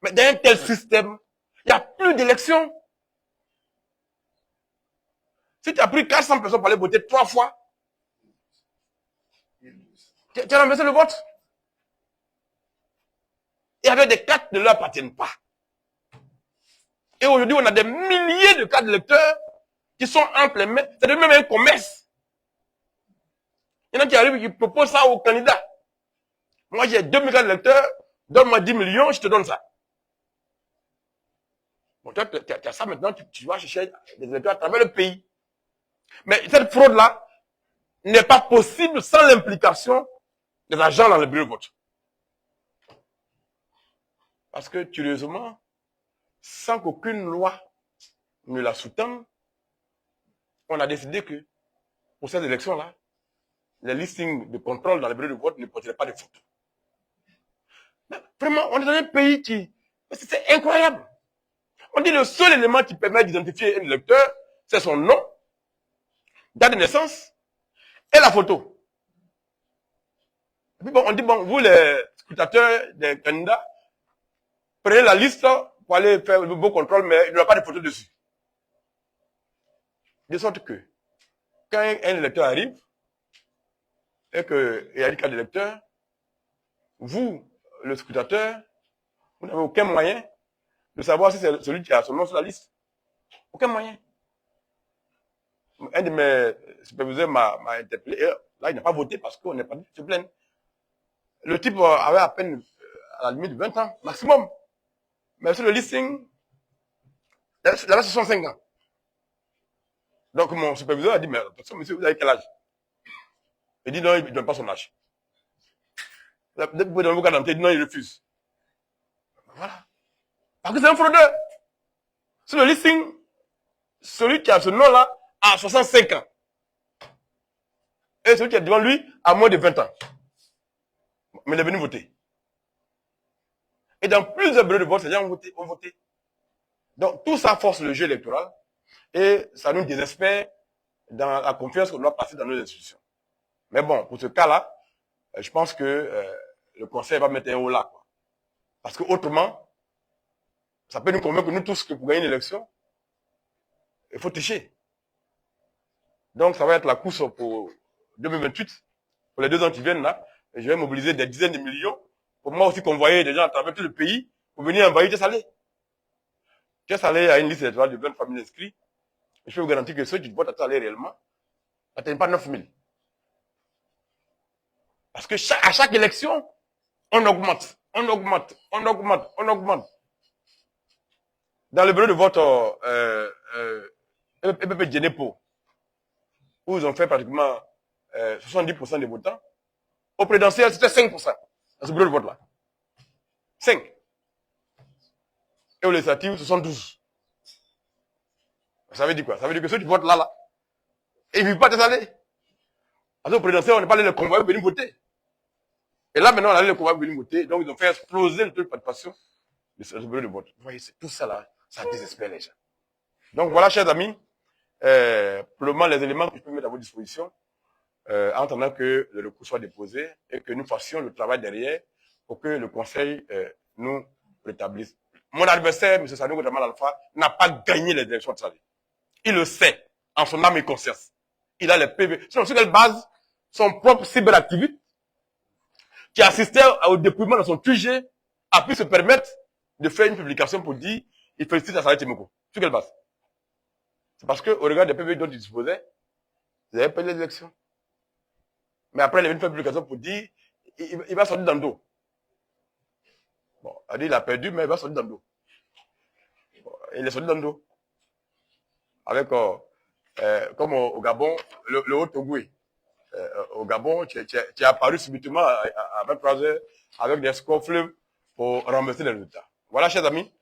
S1: Mais dans un tel système, il n'y a plus d'élections. Si tu as pris 400 personnes pour aller voter 3 fois, tu as renversé le vote. Et avec des cartes qui ne leur appartiennent pas. Et aujourd'hui, on a des milliers de cartes d'électeurs qui sont entre les mains. C'est même un commerce. Il y en a qui arrivent et qui proposent ça aux candidats. Moi, j'ai 2000 cartes d'électeurs, donne-moi 10 millions, je te donne ça. Bon, toi, tu as ça maintenant, tu vas chercher des électeurs à travers le pays. Mais cette fraude-là n'est pas possible sans l'implication des agents dans le bureau de vote. Parce que, curieusement, sans qu'aucune loi ne la sous-tende, on a décidé que, pour ces élections-là, les listings de contrôle dans les bureaux de vote ne poseraient pas de faute. Mais vraiment, on est dans un pays qui... C'est incroyable. On dit le seul élément qui permet d'identifier un électeur, c'est son nom, date de naissance et la photo. Et puis bon, on dit, bon, vous les scrutateurs des candidats, prenez la liste pour aller faire le beau contrôle, mais il n'y aura pas de photo dessus. De sorte que, quand un électeur arrive, et qu'il y a une carte d'électeur, vous, le scrutateur, vous n'avez aucun moyen de savoir si c'est celui qui a son nom sur la liste. Aucun moyen. Un de mes superviseurs m'a interpellé. Et là, il n'a pas voté parce qu'on n'est pas dit se plaindre. Le type avait à peine, à la limite, 20 ans, maximum. Mais sur le listing, là-bas, ce sont 5 ans. Donc, mon superviseur a dit, mais attention, monsieur, vous avez quel âge? Il dit, non, il ne donne pas son âge. Dès que vous donnez vos cartes d'identité, il dit, non, il refuse. Voilà. Parce que c'est un fraudeur. Sur le listing, celui qui a ce nom-là a 65 ans. Et celui qui est devant lui a moins de 20 ans. Mais il est venu voter. Et dans plusieurs bureaux de vote, les gens ont voté. Donc, tout ça force le jeu électoral et ça nous désespère dans la confiance qu'on doit passer dans nos institutions. Mais bon, pour ce cas-là, je pense que le Conseil va mettre un haut là. Quoi. Parce que autrement, ça peut nous convaincre, nous tous, que pour gagner une élection, il faut tricher. Donc, ça va être la course pour 2028, pour les 2 ans qui viennent là. Et je vais mobiliser des dizaines de millions pour moi aussi convoyer des gens à travers tout le pays pour venir envahir Tchèsalé. Tchèsalé a une liste électorale de 20 familles inscrites. Et je peux vous garantir que ceux qui votent à Tchèsalé réellement n'atteignent pas 9000. Parce que à chaque élection, on augmente. Dans le bureau de vote EPP Djenepo, où ils ont fait pratiquement 70% des votants, au présidentiel, c'était 5% dans ce bureau de vote-là. 5. Et aux législatives, ce sont 12. Ça veut dire quoi? Ça veut dire que ceux qui votent là, ils ne vivent pas Tchèsalé. Parce qu'au présidentiel, on n'est pas allé les convoyer pour venir voter. Et là, maintenant, on a allé les convoyer pour venir voter. Donc, ils ont fait exploser le taux de participation de ce bureau de vote. Vous voyez, tout ça là, ça désespère les gens. Donc, voilà, chers amis, pour le moment, les éléments que je peux mettre à votre disposition, en attendant que le recours soit déposé et que nous fassions le travail derrière pour que le Conseil nous rétablisse. Mon adversaire, M. Sanogo Jamal Alpha, n'a pas gagné les élections de Tchad. Il le sait, en son âme et conscience. Il a les PV. Sur quelle base son propre cyberactiviste, qui assistait au dépouillement de son QG, a pu se permettre de faire une publication pour dire il félicite Assalé Timoko. Sur quelle base? C'est parce qu'au regard des PV dont il disposait, ils avaient perdu les élections. Mais après, il avait fait une publication pour dire il va sortir dans le dos. Bon, il a perdu, mais il va sortir dans le dos. Bon, il est sorti dans le dos. Avec, comme au Gabon, le Haut-Togoué. Au Gabon, tu es apparu subitement à 23 heures avec des scores fleuves pour renverser les résultats. Voilà, chers amis,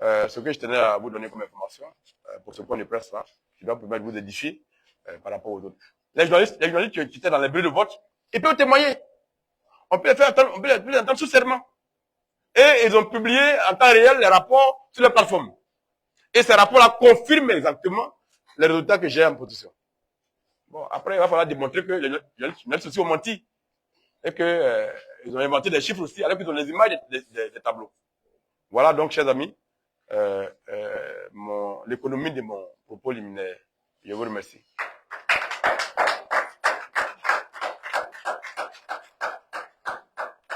S1: ce que je tenais à vous donner comme information pour ce point de presse là, qui doit permettre de vous édifier par rapport aux autres. Les journalistes qui étaient dans les bureaux de vote, ils peuvent témoigner. on peut les faire entendre, on peut les entendre sous serment. Et ils ont publié en temps réel les rapports sur la plateforme. Et ces rapports-là confirment exactement les résultats que j'ai en possession. Bon, après, il va falloir démontrer que les journalistes aussi ont menti. Et qu'ils ont inventé des chiffres aussi, alors qu'ils ont les images des tableaux. Voilà donc, chers amis, l'économie de mon propos liminaire. Je vous remercie.